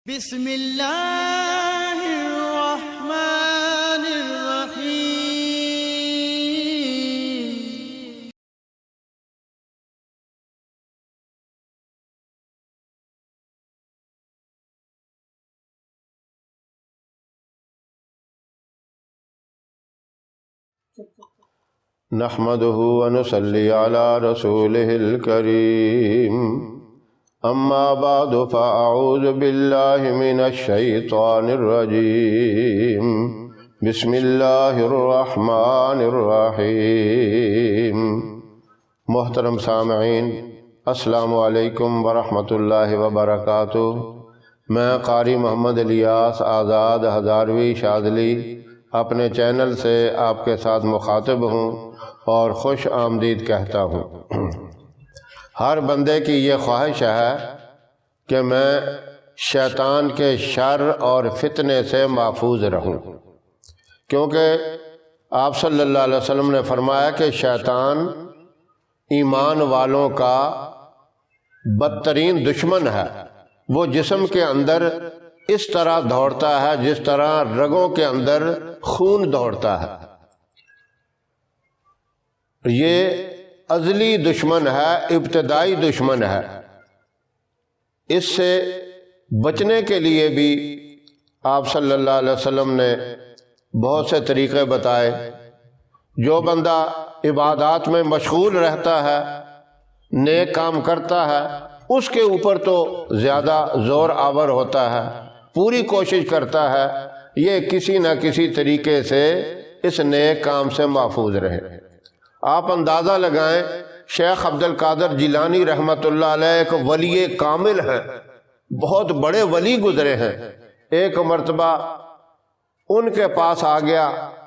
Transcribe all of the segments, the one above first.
بسم اللہ الرحمن الرحیم۔ نحمده ونصلي على رسوله الكريم، اما بعد فاعوذ باللہ من الشیطان الرجیم، بسم اللہ الرحمن الرحیم۔ محترم سامعین، السلام علیکم ورحمۃ اللہ وبرکاتہ۔ میں قاری محمد الیاس آزاد ہزاروی شاذلی اپنے چینل سے آپ کے ساتھ مخاطب ہوں اور خوش آمدید کہتا ہوں۔ ہر بندے کی یہ خواہش ہے کہ میں شیطان کے شر اور فتنے سے محفوظ رہوں، کیونکہ آپ صلی اللہ علیہ وسلم نے فرمایا کہ شیطان ایمان والوں کا بدترین دشمن ہے۔ وہ جسم کے اندر اس طرح دوڑتا ہے جس طرح رگوں کے اندر خون دوڑتا ہے۔ یہ ازلی دشمن ہے، ابتدائی دشمن ہے۔ اس سے بچنے کے لیے بھی آپ صلی اللہ علیہ وسلم نے بہت سے طریقے بتائے۔ جو بندہ عبادات میں مشغول رہتا ہے، نیک کام کرتا ہے، اس کے اوپر تو زیادہ زور آور ہوتا ہے، پوری کوشش کرتا ہے یہ کسی نہ کسی طریقے سے اس نیک کام سے محفوظ رہے۔ آپ اندازہ لگائیں، شیخ عبد القادر جیلانی رحمۃ اللہ علیہ ایک ولی کامل ہیں، بہت بڑے ولی گزرے ہیں۔ ایک مرتبہ ان کے پاس آ گیا،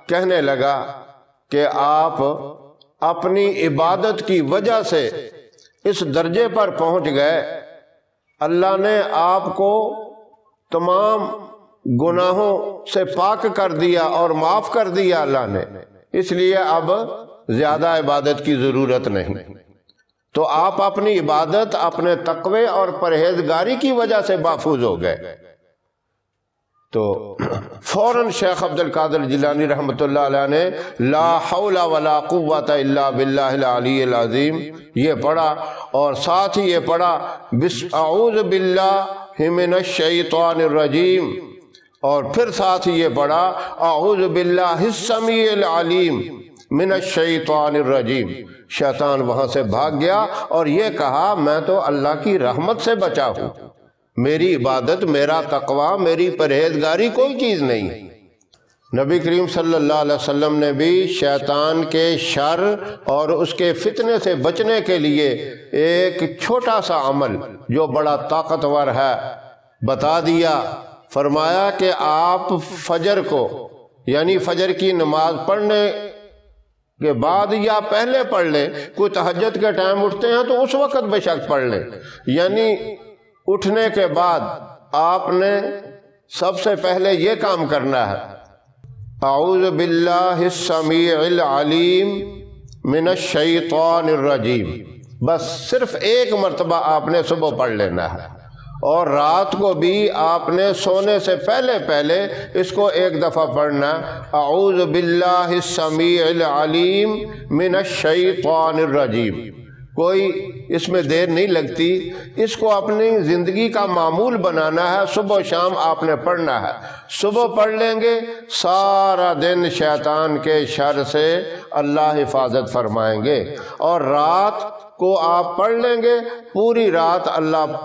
کہنے لگا کہ آپ اپنی عبادت کی وجہ سے اس درجے پر پہنچ گئے، اللہ نے آپ کو تمام گناہوں سے پاک کر دیا اور معاف کر دیا اللہ نے، اس لیے اب زیادہ عبادت کی ضرورت نہیں۔ تو آپ اپنی عبادت اپنے تقوی اور پرہیزگاری کی وجہ سے محفوظ ہو گئے۔ تو فوراً شیخ عبد القادر جیلانی رحمۃ اللہ علیہ نے لا حول ولا قوت الا باللہ العلی العظیم یہ پڑھا، اور ساتھ ہی یہ پڑھا اعوذ باللہ من الشیطان الرجیم، اور پھر ساتھ ہی یہ پڑھا اعوذ باللہ السمیع العلیم من الشیطان الرجیم۔ شیطان وہاں سے بھاگ گیا اور یہ کہا میں تو اللہ کی رحمت سے بچا ہوں، میری عبادت، میرا تقوی، میری پرہیزگاری کوئی چیز نہیں۔ نبی کریم صلی اللہ علیہ وسلم نے بھی شیطان کے شر اور اس کے فتنے سے بچنے کے لیے ایک چھوٹا سا عمل جو بڑا طاقتور ہے بتا دیا۔ فرمایا کہ آپ فجر کو، یعنی فجر کی نماز پڑھنے کے بعد یا پہلے پڑھ لیں، کوئی تہجد کے ٹائم اٹھتے ہیں تو اس وقت بے شک پڑھ لیں، یعنی اٹھنے کے بعد آپ نے سب سے پہلے یہ کام کرنا ہے اعوذ باللہ السمیع العلیم من الشیطان الرجیم، بس صرف ایک مرتبہ آپ نے صبح پڑھ لینا ہے، اور رات کو بھی آپ نے سونے سے پہلے اس کو ایک دفعہ پڑھنا اعوذ باللہ السمیع العلیم من الشیطان الرجیم۔ کوئی اس میں دیر نہیں لگتی، اس کو اپنی زندگی کا معمول بنانا ہے، صبح و شام آپ نے پڑھنا ہے۔ صبح پڑھ لیں گے، سارا دن شیطان کے شر سے اللہ حفاظت فرمائیں گے، اور رات کو آپ پڑھ لیں گے، پوری رات اللہ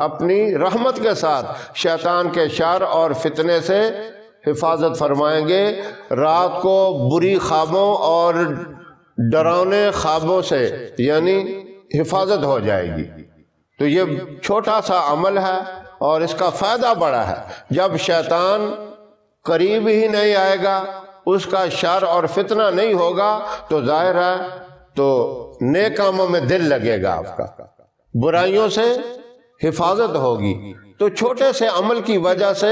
اپنی رحمت کے ساتھ شیطان کے شر اور فتنے سے حفاظت فرمائیں گے۔ رات کو بری خوابوں اور ڈراؤنے خوابوں سے یعنی حفاظت ہو جائے گی۔ تو یہ چھوٹا سا عمل ہے اور اس کا فائدہ بڑا ہے۔ جب شیطان قریب ہی نہیں آئے گا، اس کا شر اور فتنہ نہیں ہوگا، تو ظاہر ہے تو نیک کاموں میں دل لگے گا، آپ کا برائیوں سے حفاظت ہوگی۔ تو چھوٹے سے عمل کی وجہ سے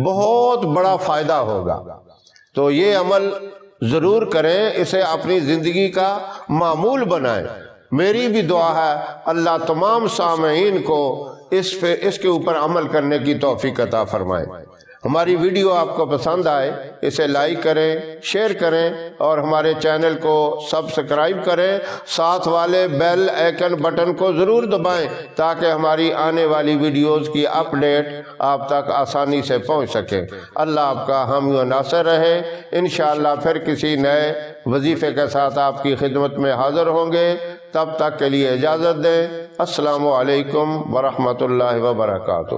بہت بڑا فائدہ ہوگا۔ تو یہ عمل ضرور کریں، اسے اپنی زندگی کا معمول بنائیں۔ میری بھی دعا ہے اللہ تمام سامعین کو اس کے اوپر عمل کرنے کی توفیق عطا فرمائے۔ ہماری ویڈیو آپ کو پسند آئے اسے لائک کریں، شیئر کریں اور ہمارے چینل کو سبسکرائب کریں، ساتھ والے بیل آئیکن بٹن کو ضرور دبائیں تاکہ ہماری آنے والی ویڈیوز کی اپڈیٹ آپ تک آسانی سے پہنچ سکے۔ اللہ آپ کا حامی و ناصر رہے۔ انشاءاللہ پھر کسی نئے وظیفے کے ساتھ آپ کی خدمت میں حاضر ہوں گے، تب تک کے لیے اجازت دیں۔ السلام علیکم ورحمۃ اللہ وبرکاتہ۔